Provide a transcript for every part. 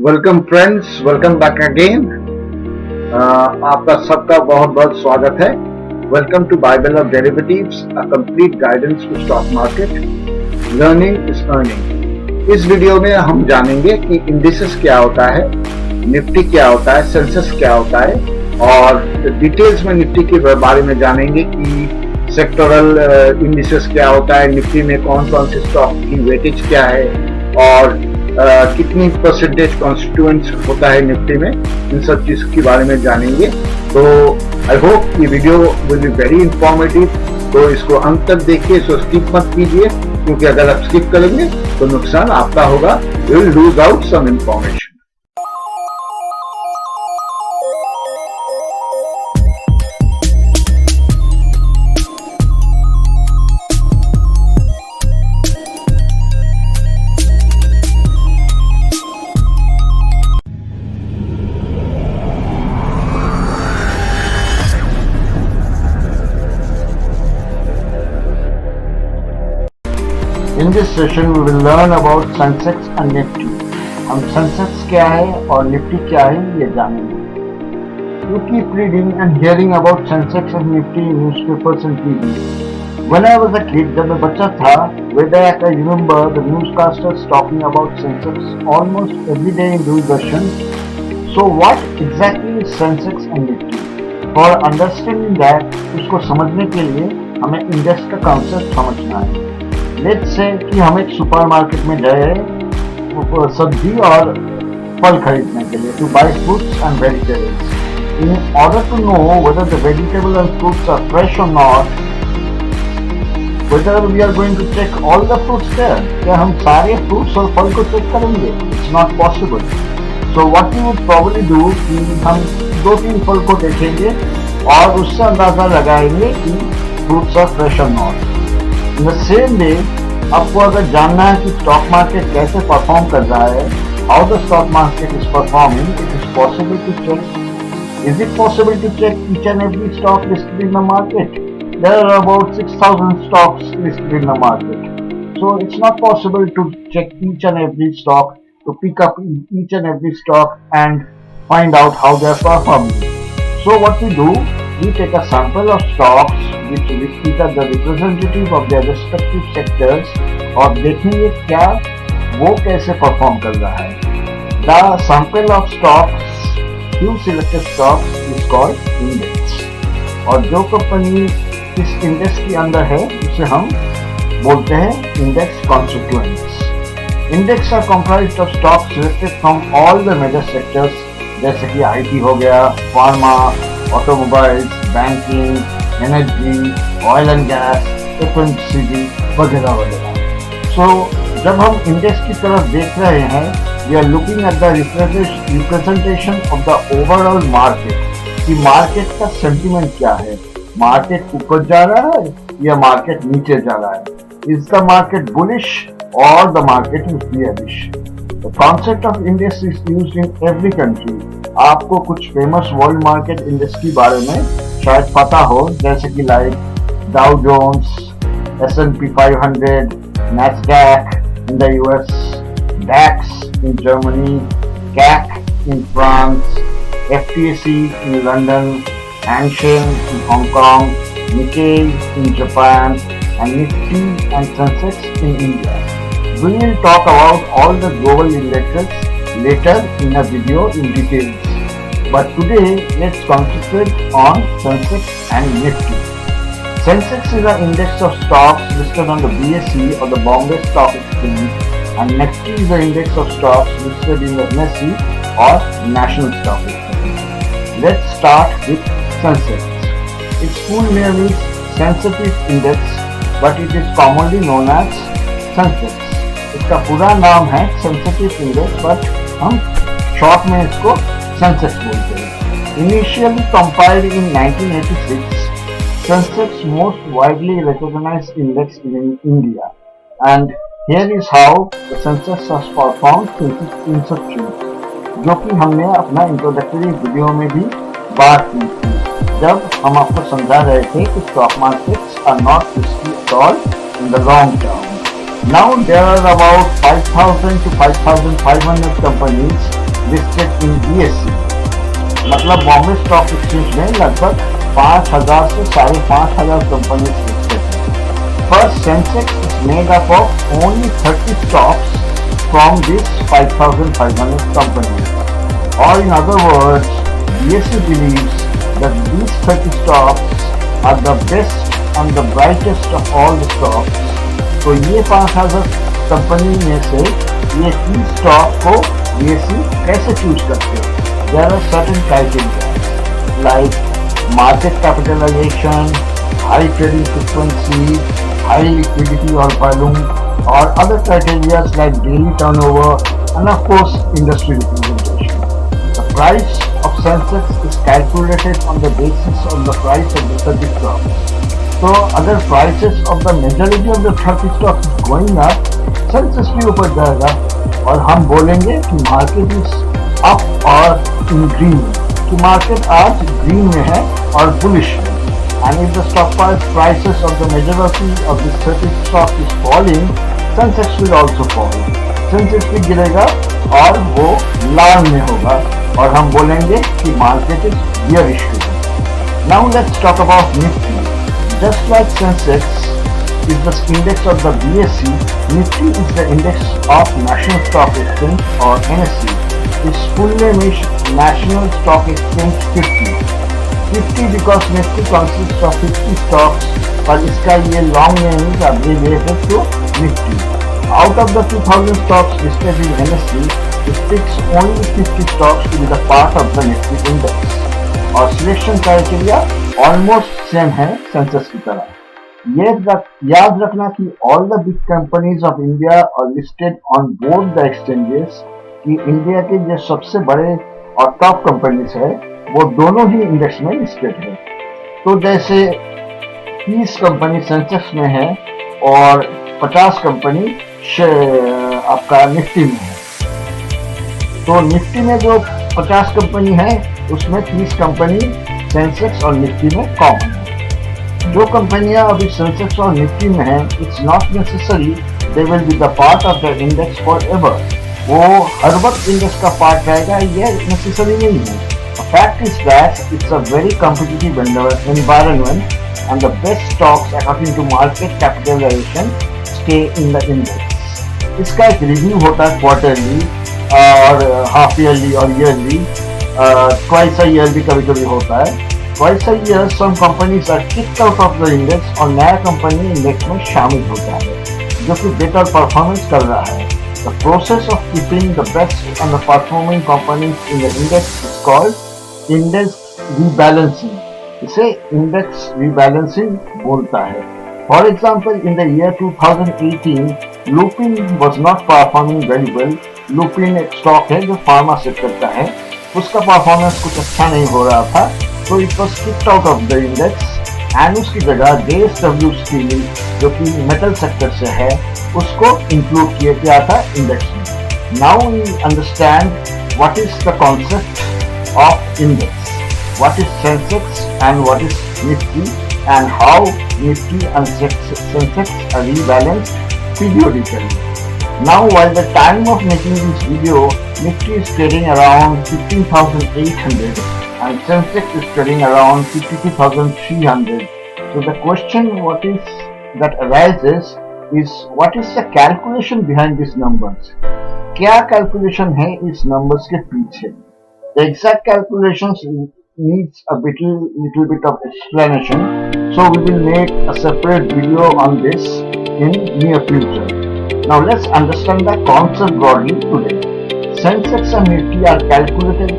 Welcome friends, welcome back again. आपका सबका बहुत बहुत स्वागत है। Welcome to Bible of derivatives, a complete guidance to stock market. Learning is earning. इस वीडियो में हम जानेंगे कि इंडिसेस क्या होता है, निफ्टी क्या होता है, सेंसेक्स क्या होता है, और डिटेल्स में निफ्टी के बारे में जानेंगे कि सेक्टोरल इंडिसेस क्या होता है, निफ्टी में कौन कौन से स्टॉक की वेटेज क्या है, और कितनी परसेंटेज कॉन्स्टिट्यूएंट्स होता है निफ्टी में। इन सब चीज के बारे में जानेंगे। तो आई होप ये video will be very informative. तो इसको अंत तक देखिए, इसको स्किप मत कीजिए, क्योंकि अगर आप स्किप करेंगे तो नुकसान आपका होगा। You will lose out some information. In this session we will learn about Sensex and Nifty. हम Sensex क्या है और Nifty क्या है ये जानेंगे। You keep reading and hearing about Sensex and Nifty in newspapers and TV. When I was a kid, जब मैं बच्चा था, way back I remember the newscasters talking about Sensex almost every day in Doordarshan. So what exactly is Sensex and Nifty? For understanding that, उसको समझने के लिए हमें index का कॉन्सेप्ट समझना है। लेट्स से कि हम एक सुपरमार्केट में गए सब्जी और फल खरीदने के लिए, to buy fruits and vegetables. In order to know whether the vegetable and fruits are fresh और not, whether we are going to check all the fruits there, क्या हम सारे फ्रूट्स और फल को चेक करेंगे? It's not possible. So what we would probably do कि हम 2-3 फल को देखेंगे और उससे अंदाजा लगाएंगे कि फ्रूट्स आर फ्रेश और not. In the same way, आपको अगर जानना है कि स्टॉक मार्केट कैसे परफॉर्म कर रहा है, how the stock market is performing, it is possible to check. Is it possible to check each and every stock listed in the market? There are about 6,000 stocks listed in the market. So it's not possible to check each and every stock, to pick up each and every stock and find out how they are performing. So what we do, we take a sample of stocks which are the representative of their respective sectors और देखेंगे क्या वो कैसे perform कर रहा है। The sample of stocks, few selected stocks is called index, और जो कंपनी इस इंडेक्स के अंदर है उसे हम बोलते हैं index constituents. Index are comprised of stocks selected from all the major sectors, जैसे कि IT हो गया, pharma, automobiles, banking, energy, oil and gas, FMCG वगैरह वगैरह। सो जब हम इंडेक्स की तरफ देख रहे हैं, we are looking at the representation of the overall market, कि मार्केट का सेंटिमेंट क्या है, मार्केट ऊपर जा रहा है या मार्केट नीचे जा रहा है, इज द मार्केट बुलिश और the market is bearish. The concept of index is used in every country. आपको कुछ फेमस वर्ल्ड मार्केट इंडेक्स के बारे में शायद पता हो, जैसे कि like Dow Jones, S&P 500, Nasdaq in the US, DAX in Germany, CAC in France, FTSE in London, Hang Seng in Hong Kong, Nikkei in Japan, and Nifty and Sensex in India. We will talk about all the global indexes later in a video in details. But today, let's concentrate on Sensex and Nifty. Sensex is an index of stocks listed on the BSE or the Bombay Stock Exchange, and Nifty is an index of stocks listed in the NSE or National Stock Exchange. Let's start with Sensex. Its full name is Sensitive Index, but it is commonly known as Sensex. इसका पूरा नाम है Sensitive Index, but हम short में इसको Sensex बोलते हैं। Initially compiled in 1986, Sensex most widely recognized index in India, and here is how the Sensex has performed since its inception, जो कि हमने अपना इंट्रोडक्टरी वीडियो में भी बात की थी, जब हम आपको समझा रहे थे कि stock markets are not risky at all in the long term. Now there are about 5,000 to 5,500 companies listed in BSE. मतलब बॉम्बे स्टॉक एक्सचेंज में लगभग 5,000 से 5,500 कंपनी लिस्टेड है। First, Sensex is made up of only 30 stocks from these 5,500 companies. Or in other words, BSE believes that these 30 stocks are the best and the brightest of all the stocks. तो ये 5,000 company में से ये 30 stock को BSE कैसे choose करते हैं? There are certain criteria like market capitalization, high trading frequency, high liquidity or volume, or other criteria like daily turnover, and of course industry representation. The price of Sensex is calculated on the basis of the price of the 30 stocks. So अगर prices of the majority of the 30 stocks is going up, Sensex भी ऊपर जाएगा और हम बोलेंगे कि market is up or in green, कि market आज green में है और bullish है. And if the stock prices of the majority of the 30 stock is falling, Sensex will also fall. Sensex भी गिरेगा और वो लाल में होगा और हम बोलेंगे कि market is bearish. Now let's talk about Nifty. Just like Sensex is the index of the BSE, Nifty is the index of National Stock Exchange or NSE. Its full name is National Stock Exchange 50. 50 because Nifty consists of 50 stocks, but इसका ये long name is abbreviated to Nifty. Out of the 2,000 stocks listed in NSE, it picks only 50 stocks to be the part of the Nifty index. और selection criteria almost same है Sensex की तरह. याद रखना कि all the big companies of India are listed on both the exchanges, कि India के जो सबसे बड़े और टॉप कंपनीज है वो दोनों ही इंडेक्स में लिस्टेड है. तो जैसे 30 कंपनी सेंसेक्स में है और 50 कंपनी आपका निफ्टी में है. तो निफ्टी में जो 50 कंपनी है उसमें 30 कंपनी सेंसेक्स और निफ्टी में कॉमन है. जो कंपनियां अभी सेंसेक्स और निफ्टी में है, it's not necessary they will be the part of the index for ever. वो हर वक्त इंडेक्स का पार्ट रहेगा, ये नेसेसरी नहीं है. Fact is that it's a very competitive environment and the best stocks according to market capitalisation stay in the index. इसका एक review होता है क्वार्टरली और हाफ ईयरली और ईयरली. ट्वाइस अ ईयर भी कभी कभी होता है. Twice a year some companies are kicked out of the index और नया कंपनी इंडेक्स में शामिल होता है जो कि बेटर परफॉर्मेंस कर रहा है. The process of keeping the best and the performing companies in the index is called index rebalancing. इसे इंडेक्स रीबैलेंसिंग बोलता है. For example, in the year 2018 Lupin was not performing very well. Lupin एक stock है जो pharma sector का है. उसका performance कुछ अच्छा नहीं हो रहा था, तो it was kicked out of the index and उसकी जगह JSW स्टील जो कि मेटल सेक्टर से है उसको इंक्लूड किया गया था इंडेक्स में. Now we understand what is the concept of index, what is Sensex and what is Nifty and how Nifty and Sensex are rebalanced periodically. Now, while the time of making this video, Nifty is trading around 15,800 and Sensex is trading around 52,300. So the question that arises is what is the calculation behind these numbers? क्या calculation है इस numbers के पीछे? The exact calculations needs a little bit of explanation, so we will make a separate video on this in near future. Now let's understand the concept broadly today. Sensex and Nifty are calculated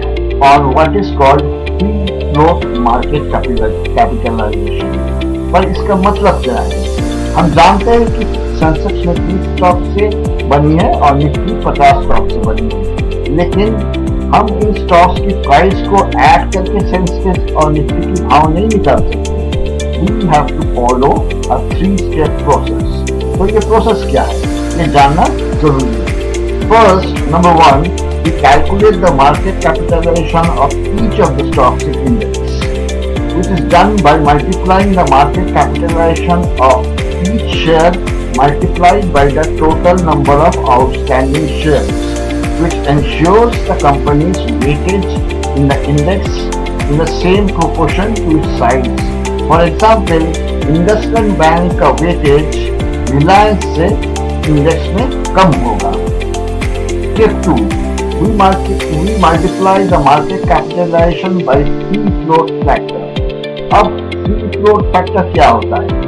on what is called free float market capitalization. पर इसका मतलब क्या है? हम जानते हैं कि Sensex में 30 स्टॉक से बनी है और निफ्टी 50 स्टॉक से बनी है, लेकिन हम इन स्टॉक्स की प्राइस को ऐड करके सेंसेक्स और निफ्टी की भाव नहीं निकाल सकते. We have to follow a 3-step process. तो ये प्रोसेस क्या है, ये जानना जरूरी है. First, number 1, we calculate the market capitalization of each of the stocks in index, which is done by multiplying the market capitalization of each share multiplied by the total number of outstanding shares. which ensures the company's weightage in the index in the same proportion to its size. For example, IndusInd bank का weightage Reliance से index में कम होगा. Step 2. We multiply the market capitalization by free float factor. अब free float factor क्या होता है?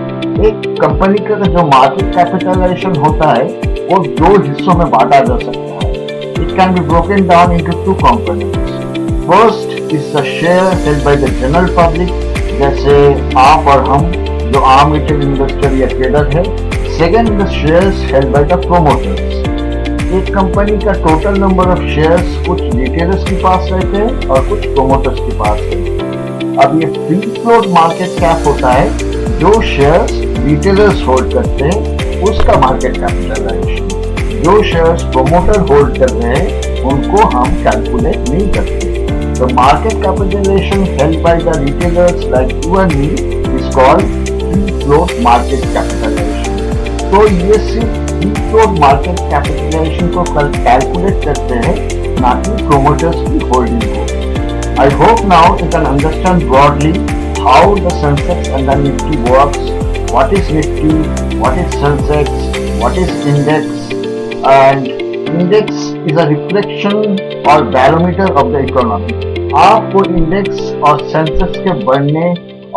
एक company का जो मार्केट कैपिटलाइजेशन होता है वो दो हिस्सों में बांटा जा सकता है. It can be broken down into two components. First is the share held by the general public, जैसे आप और हम जो आम रिटेल इन्वेस्टर या ट्रेडर है. Second the shares held by the promoters. एक कंपनी का टोटल नंबर ऑफ शेयर्स कुछ रिटेलर्स के पास रहते हैं और कुछ प्रोमोटर्स के पास रहते हैं. अब ये फ्री फ्लोट मार्केट कैप होता है. जो शेयर्स रिटेलर्स होल्ड करते हैं उसका मार्केट कैपिटलाइजेशन. जो शेयर्स प्रोमोटर होल्ड कर रहे हैं उनको हम कैलकुलेट नहीं करते. The market capitalization held by the retailers like you and me is called free float market capitalization. तो ये सिर्फ free float market capitalization को कैलकुलेट करते हैं, ना कि promoters की holding को. I hope now you can understand broadly how the Sensex and the Nifty works. What is Nifty? What is Sensex? What is index? And index is a reflection or barometer of the economy. आपको index और census के बढ़ने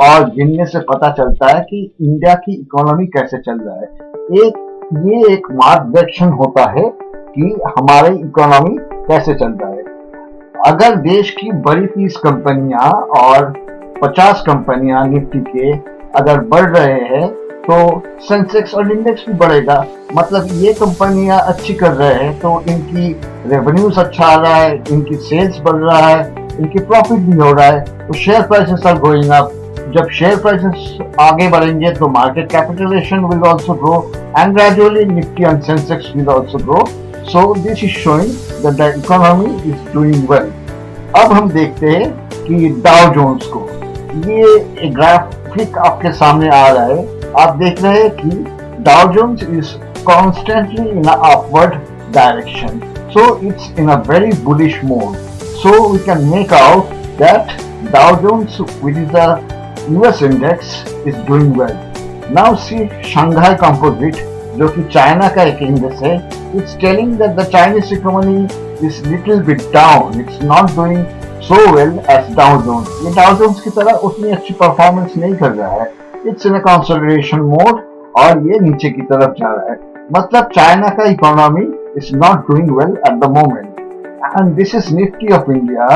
और गिनने से पता चलता है कि इंडिया की इकोनॉमी कैसे चल रहा है. ये एक मार्गदर्शन होता है कि हमारी इकोनॉमी कैसे चल रहा है. अगर देश की बड़ी 30 कंपनियां और 50 कंपनियां निफ्टी के अगर बढ़ रहे हैं तो सेंसेक्स और इंडेक्स भी बढ़ेगा. मतलब ये कंपनियां अच्छी कर रहे हैं तो इनकी रेवेन्यूज अच्छा आ रहा है, इनकी सेल्स बढ़ रहा है, इनकी प्रॉफिट भी हो रहा है, तो share prices are going up. जब शेयर प्राइसेस आगे बढ़ेंगे तो market capitalisation will also grow and gradually Nifty and Sensex will also grow. So this is showing that the economy is doing well. अब हम देखते हैं कि डाउ जोन्स को. ये ग्राफिक आपके सामने आ रहा है. आप देख रहे हैं कि Dow Jones is constantly in a upward direction. So it's in a very bullish mode. So we can make out that Dow Jones, which is the US index, is doing well. Now see Shanghai Composite, जो कि China का एक index है. It's telling that the Chinese economy is little bit down. It's not doing so well as Dow Jones. ये Dow Jones की तरह उतनी अच्छी परफॉर्मेंस नहीं कर रहा है. It's in a consolidation mode और ये नीचे की तरफ जा रहा है. मतलब चाइना का economy is not doing well at the moment. And this is Nifty of India,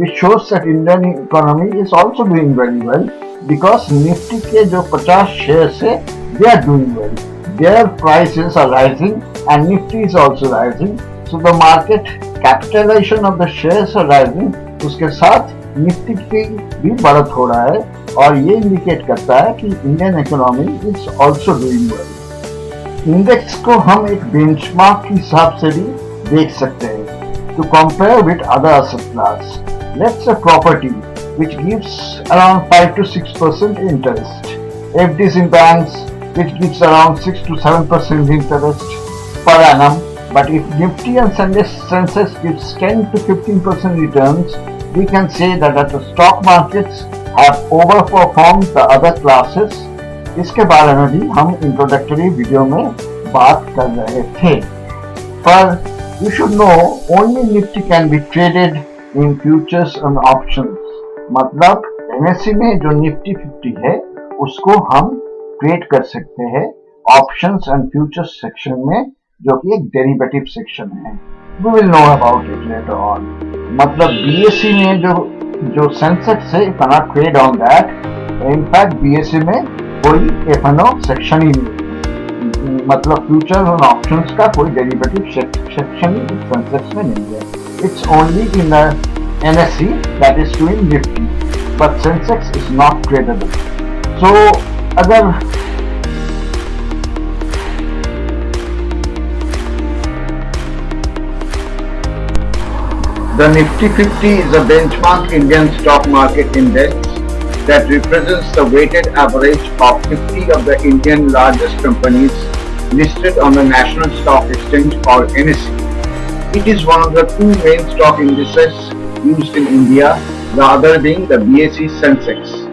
which shows that Indian economy is also doing very well because Nifty के जो 50 shares है, they are doing well. Their prices are rising and Nifty is also rising. So the market capitalization of the shares are rising. उसके साथ Nifty की भी बढ़त हो रहा है और ये इंडिकेट करता है कि Indian economy is also doing well. Index को हम एक बेंचमार्क के हिसाब से भी देख सकते हैं to compare with other asset class. Let's say property which gives around 5 to 6% interest. FDs in banks which gives around 6 to 7% interest per annum. But if Nifty and Sensex gives 10 to 15% returns, we can say that the stock markets have overperformed the other classes. इसके बारे में भी हम introductory video में बात कर रहे थे. पर you should know only Nifty can be traded in futures and options. मतलब एनएससी में जो निफ्टी 50 है उसको हम ट्रेड कर सकते हैं ऑप्शंस एंड फ्यूचर्स सेक्शन में, जो कि एक डेरिवेटिव सेक्शन है. We will know about it later on. मतलब बीएससी में जो सेंसेक्स है, you can not trade on that. In fact BSE में कोई एफएनओ सेक्शन ही नहीं. मतलब फ्यूचर और ऑप्शंस का कोई डेरिवेटिव सेक्शन सेंसेक्स में नहीं है. It's only in the NSC that is doing Nifty, but Sensex is not tradable. So अगर the Nifty 50 is a benchmark Indian stock market index that represents the weighted average of 50 of the Indian largest companies listed on the National Stock Exchange or NSE. It is one of the two main stock indices used in India, the other being the BSE Sensex.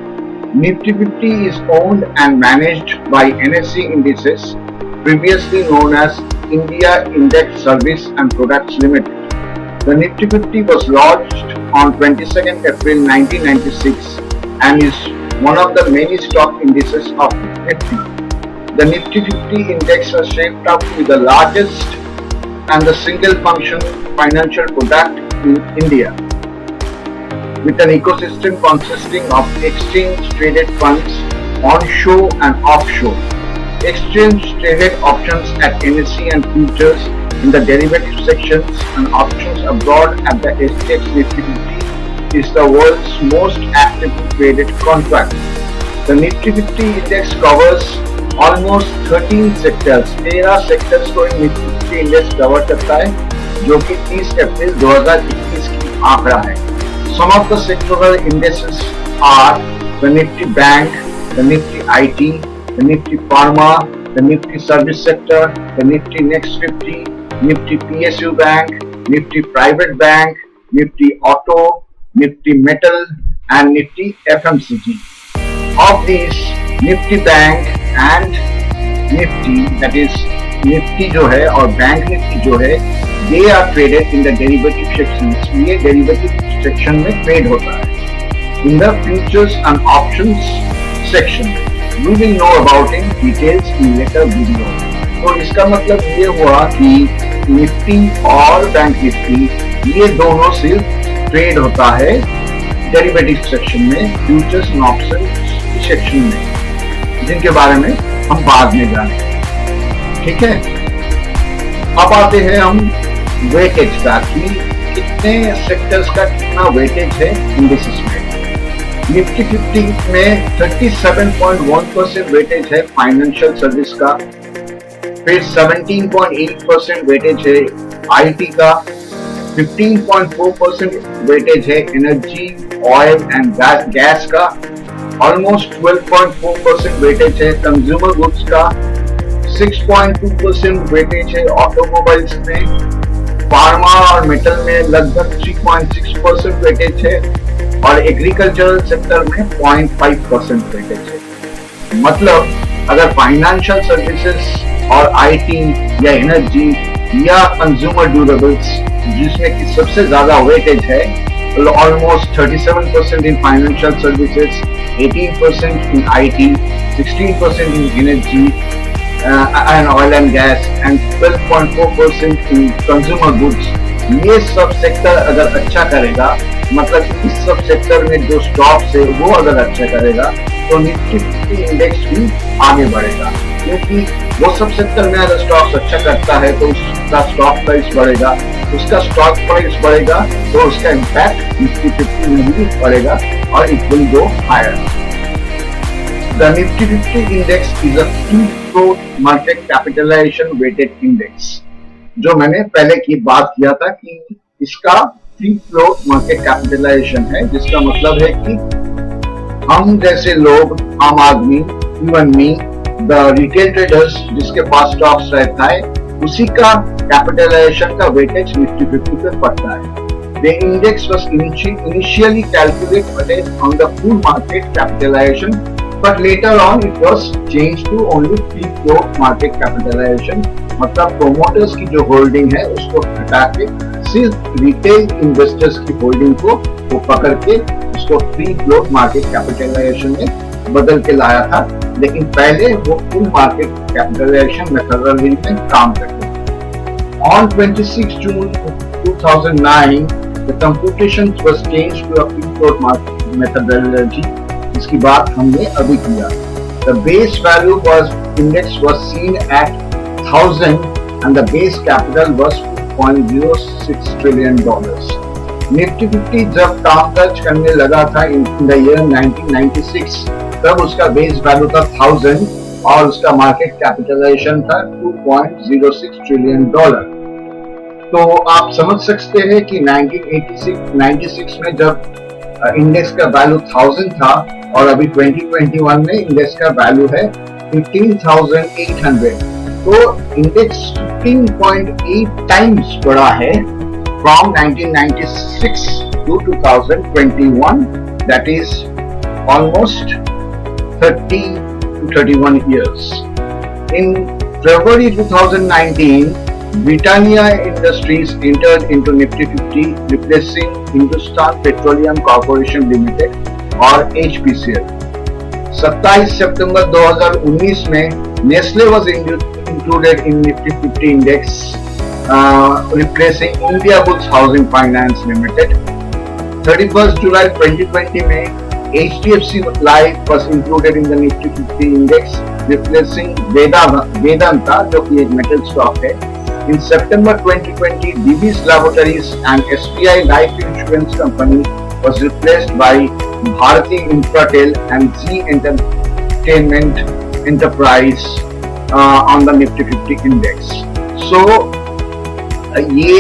Nifty 50 is owned and managed by NSE Indices, previously known as India Index Service and Products Limited. The Nifty 50 was launched on 22nd April 1996 and is one of the many stock indices of Nifty. The Nifty 50 index was shaped up to be the largest and the single function financial product in India, with an ecosystem consisting of exchange-traded funds onshore and offshore, exchange-traded options at NSE and futures in the derivative sections, and options abroad at the SGX Nifty 50 is the world's most actively traded contract. The Nifty 50 index covers almost 13 sectors. 13 sectors को Nifty 50 index cover करता है, जो कि 30 अप्रैल 2021 की आंकड़ा है. Some of the sectoral indices are the Nifty Bank, the Nifty IT, the Nifty Pharma, the Nifty Service Sector, the Nifty Next 50, Nifty PSU Bank, Nifty Private Bank, Nifty Auto, Nifty Metal and Nifty FMCG. Of these, Nifty Bank and Nifty, that is Nifty जो है और Bank Nifty जो है, they are traded in the derivative section. ये derivative section में trade होता है. In the futures and options section, we will know about in details in later video. तो इसका मतलब ये हुआ कि निफ्टी और बैंक निफ्टी ये दोनों सिर्फ ट्रेड होता है डेरिवेटिव सेक्शन में, फ्यूचर्स एंड ऑप्शंस सेक्शन में, जिनके बारे में हम बाद में जानेंगे. ठीक है, अब आते हैं हम वेटेज का कि कितने सेक्टर्स का कितना वेटेज है इंडिसेस में. निफ्टी 50 में 37.1% वेटेज है फाइनेंशियल सर्विस का, फिर 17.8% वेटेज है आईटी का, 15.4% वेटेज है एनर्जी, ऑयल एंड गैस का, ऑलमोस्ट 12.4% वेटेज है कंज्यूमर गुड्स का, 6.2% वेटेज है ऑटोमोबाइल्स में, फार्मा और मेटल में लगभग 3.6% वेटेज है और एग्रीकल्चरल सेक्टर में 0.5% वेटेज है. मतलब अगर फाइनेंशियल सर्विसेज और आईटी या एनर्जी या कंज्यूमर ड्यूरेबल्स जिसमें कि सबसे ज्यादा वेटेज है, तो almost 37% in financial services, 18% in IT, 16% in energy and oil and gas and 12.4% in consumer goods. ये सब सेक्टर अगर अच्छा करेगा, मतलब इस सब सेक्टर में जो स्टॉक्स है वो अगर अच्छा करेगा, तो निफ्टी 50 इंडेक्स भी आगे बढ़ेगा. क्योंकि वो सब सेक्टर में अगर स्टॉक्स अच्छा करता है तो उसका स्टॉक प्राइस बढ़ेगा, उसका स्टॉक प्राइस बढ़ेगा तो उसका इम्पैक्ट निफ्टी 50 में भी बढ़ेगा और it will go higher. The Nifty 50 index is a free float market capitalisation weighted index. जो मैंने पहले की बात किया था कि इसका फ्री फ्लोट मार्केट कैपिटलाइजेशन है, जिसका मतलब है कि हम जैसे लोग, आम आदमी, even me, the retail traders जिसके पास स्टॉक्स रहता है, उसी का कैपिटलाइजेशन का वेटेज निफ्टी 50 पे पड़ता है. The index was initially calculated based on the full market capitalization, but later on it was changed to only free float market capitalization. मतलब प्रोमोटर्स की जो होल्डिंग है उसको हटा के सिर्फ रिटेल इन्वेस्टर्स की होल्डिंग को वो पकड़ के उसको फ्री फ्लोट मार्केट कैपिटलाइजेशन में बदल के लाया था. लेकिन पहले वो फुल मार्केट कैपिटलाइजेशन मेथडोलॉजी में काम करते थे. On 26 June 2009, the computations was changed to a free float market methodology. इसकी बात हमने अभी किया. The base value was index was seen at 1000 and the base capital was $2.06 trillion. Nifty 50 जब कामकाज करने लगा था इन द ईयर 1996, तब उसका बेस वैल्यू था 1000 और उसका मार्केट कैपिटलाइजेशन था $2.06 ट्रिलियन. तो आप समझ सकते हैं कि 1996 में जब इंडेक्स का वैल्यू 1000 था और अभी 2021 में इंडेक्स का वैल्यू है 15,800. तो इंडेक्स 15.8 टाइम्स बढ़ा है from 1996 to 2021, that is almost 30 to 31 years. In February 2019, Britannia Industries entered into Nifty 50, replacing Hindustan Petroleum Corporation Limited और HPCL. 27 सितंबर 2019 में Nestle was included in Nifty 50 index, replacing India Bulls Housing Finance Limited. 31st July 2020 में HDFC Life was included in the Nifty 50 index, replacing Vedanta, जो कि एक metal stock है. In September 2020, Divi's Laboratories and SBI Life Insurance Company was replaced by Bharti Infratel and Z Entertainment Enterprise on the Nifty 50 index. So ये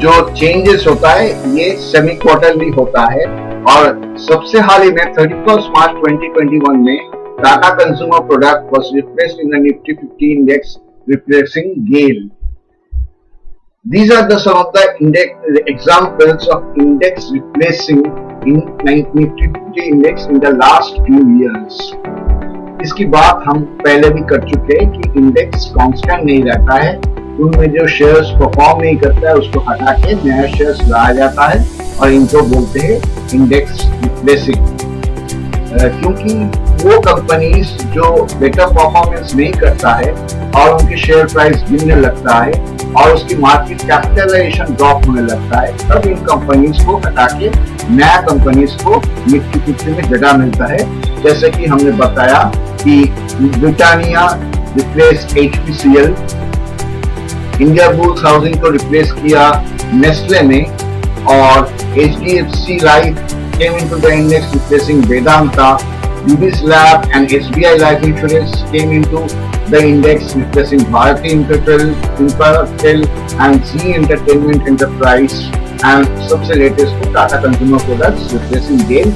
जो changes होता है ये semi quarterly होता है और सबसे हाल ही में 31 मार्च 2021 में Tata consumer product was replaced in the Nifty 50 index, replacing GAIL. These are the some of the examples of index replacing in Nifty 50 index in the last few years. इसकी बात हम पहले भी कर चुके हैं कि इंडेक्स कांस्टेंट नहीं रहता है, उनमें जो शेयर्स परफॉर्म नहीं करता है उसको हटा के नया शेयर्स लाया जाता है और इनको बोलते हैं इंडेक्स रिप्लेसिंग. क्योंकि वो कंपनीज जो बेटर परफॉर्मेंस नहीं करता है और उनकी शेयर प्राइस गिरने लगता है और उसकी मार्केट कैपिटलाइजेशन ड्रॉप होने लगता है, तब इन कंपनीज को हटा के नया कंपनीज को निफ्टी 50 में जगह मिलता है. जैसे कि हमने बताया कि Britannia replace HPCL, India bulls housing को रिप्लेस किया नेस्ले ने और HDFC Life came into the index replacing Vedanta. Divi's Lab and SBI Life Insurance came into the index replacing Bharti Infratel and Z Entertainment Enterprise, and सबसे latest को Tata Consumer Products replacing GAIL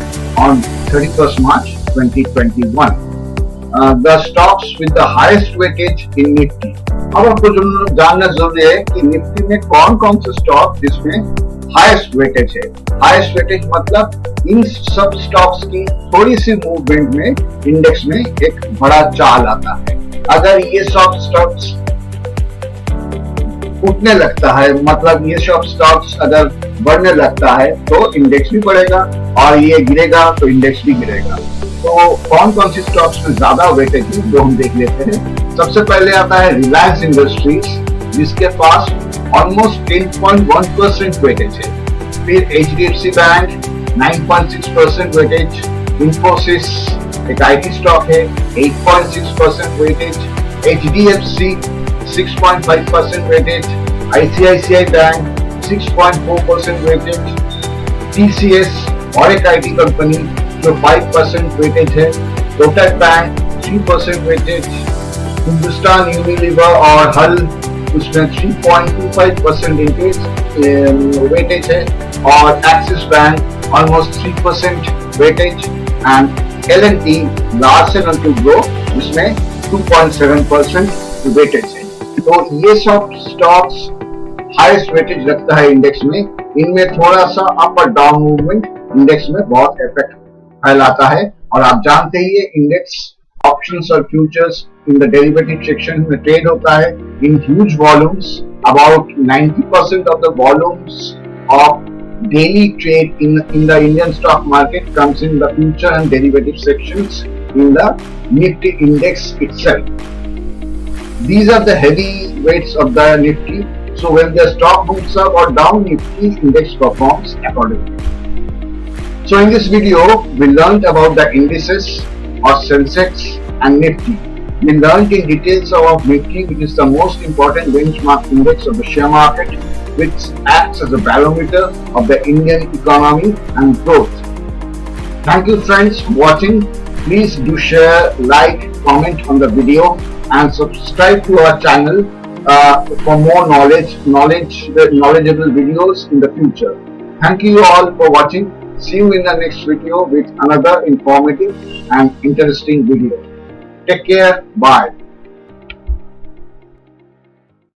on 31st March 2021. The stocks with the highest weightage in Nifty. अब आपको जानना जरूरी है कि Nifty में कौन कौन से स्टॉक जिसमें हाईएस्ट वेटेज है. हाईएस्ट वेटेज मतलब इन सब स्टॉक्स की थोड़ी सी मूवमेंट में इंडेक्स में एक बड़ा चाल आता है. अगर ये सब स्टॉक्स उठने लगता है, मतलब ये सब स्टॉक्स अगर बढ़ने लगता है तो इंडेक्स भी बढ़ेगा और ये गिरेगा तो इंडेक्स भी गिरेगा. तो कौन कौन सी स्टॉक्स में ज्यादा वेटेज है वो हम देख लेते हैं. सबसे पहले आता है रिलायंस इंडस्ट्रीज, जिसके पास ऑलमोस्ट 10.1% वेटेज है. फिर HDFC बैंक 9.6% वेटेज, इन्फोसिस एक IT स्टॉक है 8.6% weightage, HDFC 6.5% weightage, ICICI bank 6.4% weightage, TCS और एक IT कंपनी जो 5% वेटेज है, Kotak bank 3% weightage, Hindustan Unilever और हल उसमें 3.25% वेटेज है और Axis bank almost 3% weightage and L&T Larsen and Toubro उसमें 2.7% वेटेज है. तो ये सब स्टॉक्स हाईएस्ट वेटेज रखता है इंडेक्स में. इनमें थोड़ा सा अप और डाउन मूवमेंट इंडेक्स में बहुत इफेक्ट फैलाता है और आप जानते ही है इंडेक्स ऑप्शंस और futures in the derivative section में ट्रेड होता है in huge volumes. About 90% of the volumes of daily trade in the Indian stock market comes in the future and derivative sections in the Nifty index itself. These are the heavy weights of the Nifty. So when the stock moves up or down, Nifty index performs accordingly. So in this video, we learned about the indices or Sensex and Nifty. We learned in details about Nifty, which is the most important benchmark index of the share market, which acts as a barometer of the Indian economy and growth. Thank you friends for watching. Please do share, like, comment on the video and subscribe to our channel for more knowledgeable videos in the future. Thank you all for watching. See you in the next video with another informative and interesting video. Take care. Bye.